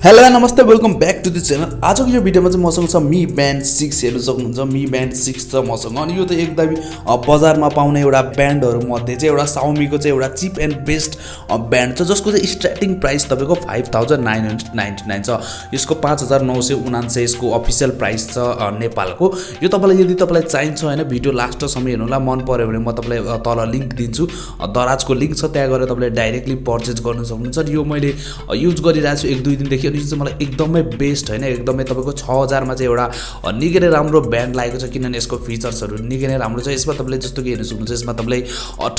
Hello नमस्ते welcome back to the channel. आजको यो भिडियोमा चाहिँ मसँग छ मी ब्यान्ड 6 हेर्न सक्नुहुन्छ। मी ब्यान्ड 6 छ मसँग अनि यो चाहिँ एकदमै बजारमा पाउने एउटा ब्यान्डहरु मध्ये चाहिँ एउटा साउमीको चाहिँ एउटा चिप एन्ड बेस्ट ब्यान्ड छ जसको चाहिँ स्टार्टिङ प्राइस तपाईको 5999 छ। यसको 5999 यसको अफिसियल प्राइस छ नेपालको। यो तपाईलाई यदि तपाईलाई चाहिन्छ हैन भिडियो लास्टसम्म हेर्नु होला, मन पर्यो भने म तपाईलाई तल लिंक दिन्छु, दराजको लिंक छ, त्यहाँ गएर तपाईले डाइरेक्टली पर्चेज गर्न सक्नुहुन्छ। यो मैले युज गरिरहेको छु 1-2 दिनदेखि। यो चाहिँ मलाई एकदमै बेस्ट हैन, एकदमै तपाईको 6000 मा चाहिँ एउटा निकै नै राम्रो ब्यान्ड लागेको छ किनभने यसको फिचर्सहरु निकै नै राम्रो छ। यसमा तपाईले जस्तो कि हेर्न सक्नुहुन्छ, यसमा तपाईले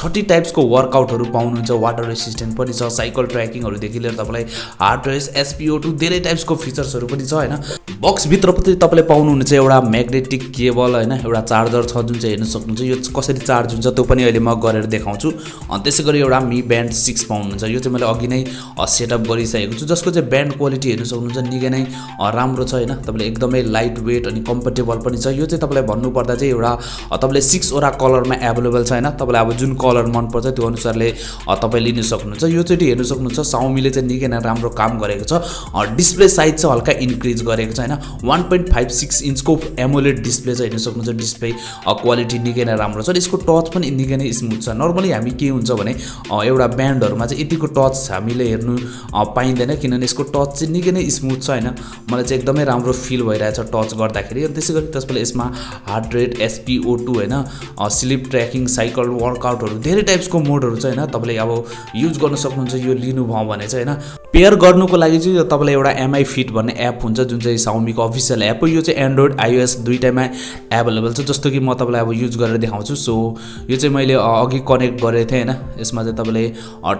30 टाइप्सको वर्कआउटहरु पाउनुहुन्छ। वाटर रेसिस्टेन्ट पनि छ, साइकल ट्र्याकिङहरु देखि लिएर तपाईलाई हार्ट रेस, SpO2 धेरै टाइप्सको फिचर्सहरु पनि छ हैन। बक्स भित्र पनि तपाईले पाउनुहुन्छ एउटा म्याग्नेटिक केबल हैन, एउटा चार्जर छ जुन चाहिँ हेर्न सक्नुहुन्छ। यो कसरी चार्ज हुन्छ त्यो पनि अहिले म गरेर देखाउँछु। अनि त्यसैगरी एउटा मी ब्यान्ड 6 पाउनुहुन्छ। यो चाहिँ मैले अघि नै सेटअप गरिसकेको छु जसको चाहिँ ब्यान्ड क्वालिटी हेर्न सक्नुहुन्छ निकै नै राम्रो छ हैन। तपाईले एकदमै लाइट वेट अनि कम्फर्टेबल पनि छ। यो चाहिँ तपाईलाई भन्नु पर्दा चाहिँ एउटा तपाईले 6 वटा कलरमा अवेलेबल छ हैन। तपाईलाई अब जुन कलर मन पर्छ त्यो अनुसारले तपाई लिन सक्नुहुन्छ। यो चाहिँ हेर्न सक्नुहुन्छ साउमीले चाहिँ निकै नै राम्रो काम गरेको छ। डिस्प्ले साइज चाहिँ हल्का इन्क्रिज गरेको छ हैन। 1.56 इन्चको एमोलेड डिस्प्ले चाहिँ हेर्न सक्नुहुन्छ। डिस्प्ले क्वालिटी निकै नै राम्रो छ। यसको टच पनि निकै नै स्मुथ छ। नर्मली हामी के हुन्छ भने एउटा ब्यान्डहरुमा चाहिँ यतिको टच हामीले हेर्नु पाइँदैन किनभने यसको टच चाहिँ निकै नै स्मुथ छ हैन। मलाई चाहिँ एकदमै राम्रो फिल भइरहेछ टच गर्दाखेरि। अनि त्यसैगरी त्यसले यसमा हार्ट रेट, SpO2 हैन, स्लिप ट्र्याकिङ, साइकल वर्कआउटहरु धेरै टाइप्सको मोडहरु छ हैन। तपाईले अब युज गर्न सक्नुहुन्छ। यो लिनु भयो भने चाहिँ हैन पेयर गर्नुको लागि चाहिँ तपाईलाई एउटा MI फिट भन्ने एप हुन्छ जुन चाहिँ साउमीको अफिसियल एप हो। यो चाहिँ एन्ड्रोइड iOS दुईटैमा अवेलेबल छ जस्तो कि म तपाईलाई अब युज गरेर देखाउँछु। सो यो चाहिँ मैले अघि कनेक्ट गरेको थिएँ हैन। यसमा चाहिँ तपाईले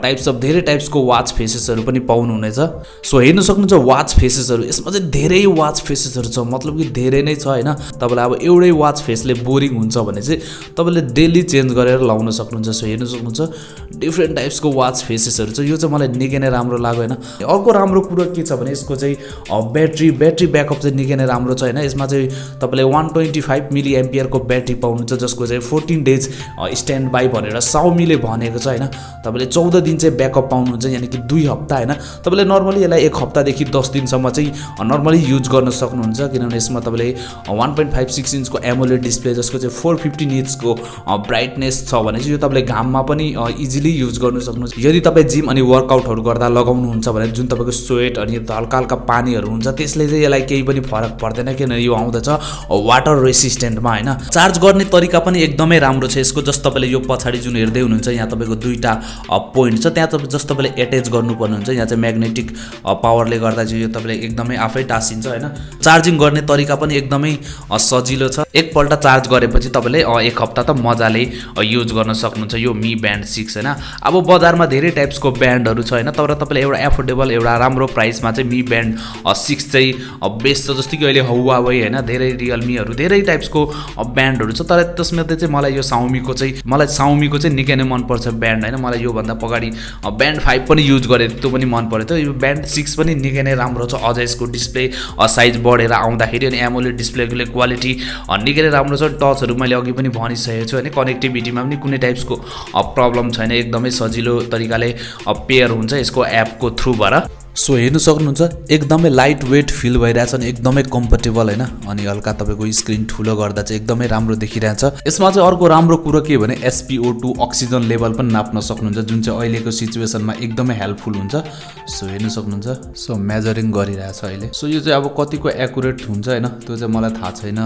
टाइप्स अफ धेरै टाइप्सको वाच फेसेसहरु पनि पाउनुहुनेछ। सो हेर्न सक्नुहुन्छ वाच फेसेसहरु, यसमा चाहिँ धेरै वाच फेसेसहरु छ, मतलब कि धेरै नै छ हैन। तपाईलाई अब एउटै वाच फेसले बोरिङ हुन्छ भने चाहिँ तपाईले डेली चेन्ज गरेर लाउन सक्नुहुन्छ। सो हेर्न सक्नुहुन्छ डिफरेन्ट टाइप्सको वाच फेसेसहरु छ। यो चाहिँ मलाई निकै नै राम्रो लाग्यो हैन। अर्को राम्रो कुरा के छ भने यसको चाहिँ ब्याट्री ब्याकअप चाहिँ निकै नै राम्रो छ हैन। यसमा चाहिँ तपाईले 125 मिली एम्पियर को ब्याट्री पाउनुहुन्छ जसको चाहिँ 14 डेज स्ट्यान्ड बाइ भनेर साउमीले भनेको छ हैन। तपाईले 14 दिन चाहिँ ब्याकअप पाउनुहुन्छ यानी कि 2 हप्ता हैन। तपाईले नर्मली यसलाई 1 हप्ता देखि 10 दिनसम्म चाहिँ नर्मली युज गर्न सक्नुहुन्छ किनभने यसमा तपाईले 1.56 इन्चको एमोलेड डिस्प्ले जसको चाहिँ 450 निट्सको ब्राइटनेस छ भने चाहिँ यो तपाईले घाममा पनि इजिली युज गर्न सक्नुहुन्छ। यदि तपाई जिम अनि वर्कआउटहरु गर्दा लगाउनुहुन्छ भने जुन तपाईको स्वेट अनि हल्का हल्का पानीहरु हुन्छ त्यसले चाहिँ यसलाई केही पनि फरक पर्दैन किनभने यो आउँदछ वाटर रेसिस्टेन्टमा हैन। चार्ज गर्ने तरिका पनि एकदमै राम्रो छ यसको। जस्तो तपाईले यो पछाडी जुन हेर्दै हुनुहुन्छ यहाँ तपाईको दुईटा पोइन्ट छ, त्यहाँ तपाईले जस्तो तपाईले अट्याच गर्नुपर्ने हुन्छ। यहाँ चाहिँ म्याग्नेटिक पावरले गर्दा चाहिँ यो तपाईले एकदमै आफै टासिन्छ हैन। चार्जिङ गर्ने तरिका पनि एकदमै सजिलो छ। एक पल्ट चार्ज गरेपछि तपाईले 1 हप्ता त मजाले युज गर्न सक्नुहुन्छ यो मी ब्यान्ड 6 हैन। अब बजारमा धेरै टाइप्सको ब्यान्डहरु छ हैन, तर तपाईले एउटा एफोर्डेबल एउटा राम्रो प्राइसमा चाहिँ मी ब्यान्ड 6 चाहिँ बेस्ट छ। जस्तो कि अहिले हुवावे हैन, धेरै रियलमीहरु धेरै टाइप्सको ब्यान्डहरु छ, तर त्यसमध्ये चाहिँ मलाई यो साउमीको चाहिँ निकै नै मन पर्छ ब्यान्ड हैन। मलाई यो भन्दा पगाडी ब्यान्ड 5 पनि युज गरे त्यो पनि मन पर्यो। त यो ब्यान्ड 6 पनि निकै नै राम्रो छ। अझ यसको डिस्प्ले साइज बढेर आउँदाखेरि अनि एमोलेड डिस्प्लेको क्वालिटी निकै नै राम्रो छ। टचहरु मैले अघि पनि भनिसकेको छु हैन। कनेक्टिभिटीमा पनि कुनै टाइप्सको प्रब्लम छैन, एकदमै सजिलो तरिकाले पेयर हुन्छ यसको एपको थ्रुबाट। सो हेर्न सक्नुहुन्छ एकदमै लाइट वेट फिल भइरहेछ अनि एकदमै कम्फर्टेबल हैन। अनि हल्का तपाईको स्क्रिन ठुलो गर्दा चाहिँ एकदमै राम्रो देखिरहेछ। यसमा चाहिँ अर्को राम्रो कुरा के भने SpO2 अक्सिजन लेभल पनि नाप्न सक्नुहुन्छ जुन चाहिँ अहिलेको सिचुएसनमा एकदमै हेल्पफुल हुन्छ। सो हेर्न सक्नुहुन्छ सो मेजरिङ गरिरहेछ अहिले। सो यो चाहिँ अब कतिको एक्युरेट हुन्छ हैन त्यो चाहिँ मलाई थाहा छैन।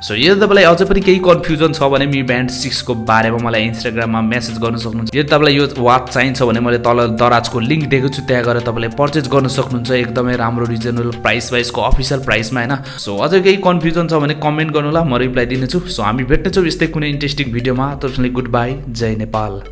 सो यदि तपाईलाई अझै पनि केही कन्फ्युजन छ भने मी ब्यान्ड 6 को बारेमा मलाई इन्स्टाग्राममा मेसेज गर्न सक्नुहुन्छ। यदि तपाईलाई यो वाच चाहिन्छ भने मैले तल दराजको लिंक दिएको छु, त्यहाँ गएर तपाईले पर्चेज गर्न सक्नुहुन्छ एकदमै राम्रो रिजनेबल प्राइस वाइजको अफिसियल प्राइसमा हैन। सो अझै केही कन्फ्युजन छ भने कमेन्ट गर्नु होला, म रिप्लाई दिनेछु। सो हामी भेट्नेछौँ यस्तै कुनै इन्ट्रेस्टिङ भिडियोमा। तबसम्मलाई गुड बाई, जय नेपाल।